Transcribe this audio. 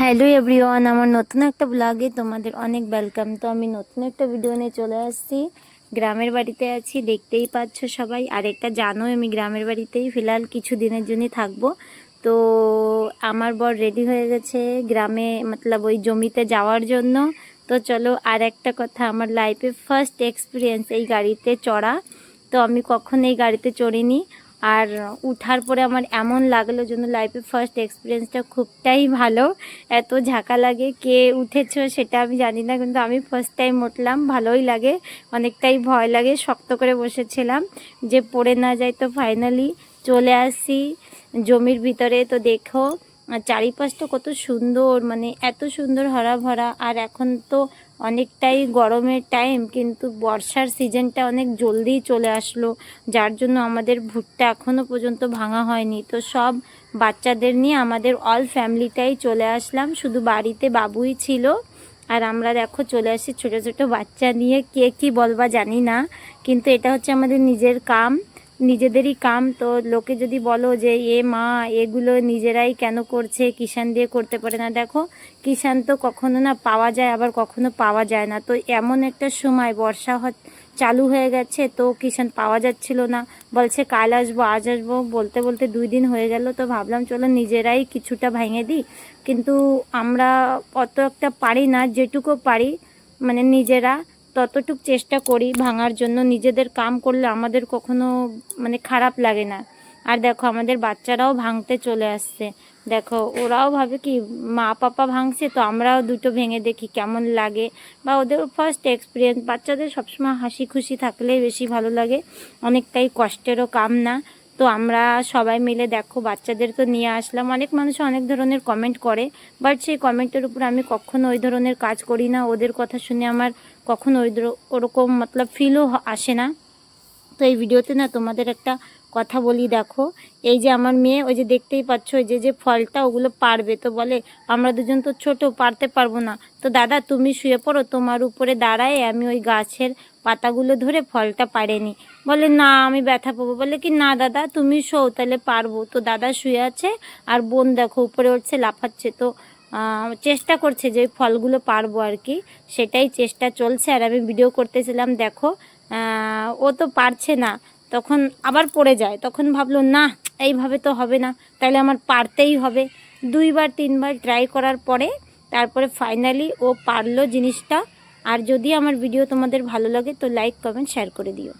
Hello everyone, আমার নতুন একটা ব্লগে তোমাদের অনেক ওয়েলকাম। তো আমি নতুন একটা ভিডিও নিয়ে চলে আসছি। গ্রামের বাড়িতে আছি, দেখতেই পাচ্ছ সবাই। আর একটা জানোই আমি গ্রামের বাড়িতেই ফিলহাল কিছু দিনের জন্যই থাকবো। তো আমার বর রেডি হয়ে গেছে গ্রামে, মতলব ওই জমিতে যাওয়ার জন্য। তো চলো, আর একটা কথা, আমার লাইফে ফার্স্ট এক্সপিরিয়েন্স এই গাড়িতে চড়া। তো আমি কখনো এই গাড়িতে চড়িনি, আর উঠার পরে আমার এমন লাগলো যেন লাইফে ফার্স্ট এক্সপিরিয়েন্সটা খুবটাই ভালো। এত ঝাঁকা লাগে, কে উঠেছো সেটা আমি জানি না, কিন্তু আমি ফার্স্ট টাইম উঠলাম, ভালোই লাগে। অনেকটাই ভয় লাগে, শক্ত করে বসেছিলাম যে পড়ে না যায়। তো ফাইনালি চলে আসি জমির ভিতরে। তো দেখো চারিপাশটা কত সুন্দর, মানে এত সুন্দর হরা ভরা। আর এখন তো অনেকটাই গরমের টাইম, কিন্তু বর্ষার সিজনটা অনেক জলদি চলে আসলো, যার জন্য আমাদের ভুট্টা এখনও পর্যন্ত ভাঙা হয়নি। তো সব বাচ্চাদের নিয়ে আমাদের অল ফ্যামিলিটাই চলে আসলাম, শুধু বাড়িতে বাবুই ছিল। আর আমরা দেখো চলে আসি ছোটো ছোটো বাচ্চা নিয়ে। কে কী বলবা জানি না, কিন্তু এটা হচ্ছে আমাদের নিজের কাম, নিজেদেরই কাম। তো লোকে যদি বলো যে এ মা এগুলো নিজেরাই কেন করছে, কিষান দিয়ে করতে পারে না, দেখো কিষান তো কখনো না পাওয়া যায়, আবার কখনো পাওয়া যায় না। তো এমন একটা সময় বর্ষা চালু হয়ে গেছে, তো কিষান পাওয়া যাচ্ছিল না। বলছে কাল আসবো, আজ আসবো, বলতে বলতে 2 দিন হয়ে গেল। তো ভাবলাম চলো নিজেরাই কিছুটা ভেঙে দিই, কিন্তু আমরা অত একটা পারি না, যেটুকু পারি মানে নিজেরা ততটুক চেষ্টা করি ভাঙার জন্য। নিজেদের কাম করলে আমাদের কখনো মানে খারাপ লাগে না। আর দেখো আমাদের বাচ্চারাও ভাঙতে চলে আসছে, দেখো ওরাও ভাবে কি মা পাপা ভাঙছে, তো আমরাও দুটো ভেঙে দেখি কেমন লাগে। বা ওদের ফার্স্ট এক্সপিরিয়েন্স, বাচ্চাদের সবসময় হাসি খুশি থাকলেই বেশি ভালো লাগে, অনেকটাই কষ্টেরও কাম না। তো আমরা সবাই মিলে দেখো বাচ্চাদের তো নিয়ে আসলাম। অনেক মানুষ অনেক ধরনের কমেন্ট করে, বাট সেই কমেন্টের উপর আমি কখনো ওই ধরনের কাজ করি না। ওদের কথা শুনে আমার কখনো ওরকম মতলব ফিলও আসে না। তো এই ভিডিওতে না তোমাদের একটা কথা বলি, দেখো এই যে আমার মেয়ে, ওই যে দেখতেই পাচ্ছ ওই যে যে ফলটা ওগুলো পারবে। তো বলে আমরা দুজন তো ছোট, পারতে পারবো না। তো দাদা তুমি শুয়ে পড়ো, তোমার উপরে দাঁড়ায় আমি ওই গাছের পাতাগুলো ধরে ফলটা পাড়েনি। বলে না আমি ব্যথা পাবো। বলে কি না দাদা তুমি শো, তাহলে পারবো। তো দাদা শুয়ে আছে, আর বোন দেখো উপরে উঠছে, লাফাচ্ছে। তো চেষ্টা করছে যে ফলগুলো পারবো আর কি, সেটাই চেষ্টা চলছে। আর আমি ভিডিও করতেছিলাম, দেখো ও তো পারছে না, তখন আবার পড়ে যায়। তখন ভাবলো না এইভাবে তো হবে না, তাহলে আমার পারতেই হবে। 2বার 3বার ট্রাই করার পরে তারপরে ফাইনালি ও পারলো জিনিসটা। আর যদি আমার ভিডিও তোমাদের ভালো লাগে তো লাইক কমেন্ট শেয়ার করে দিও।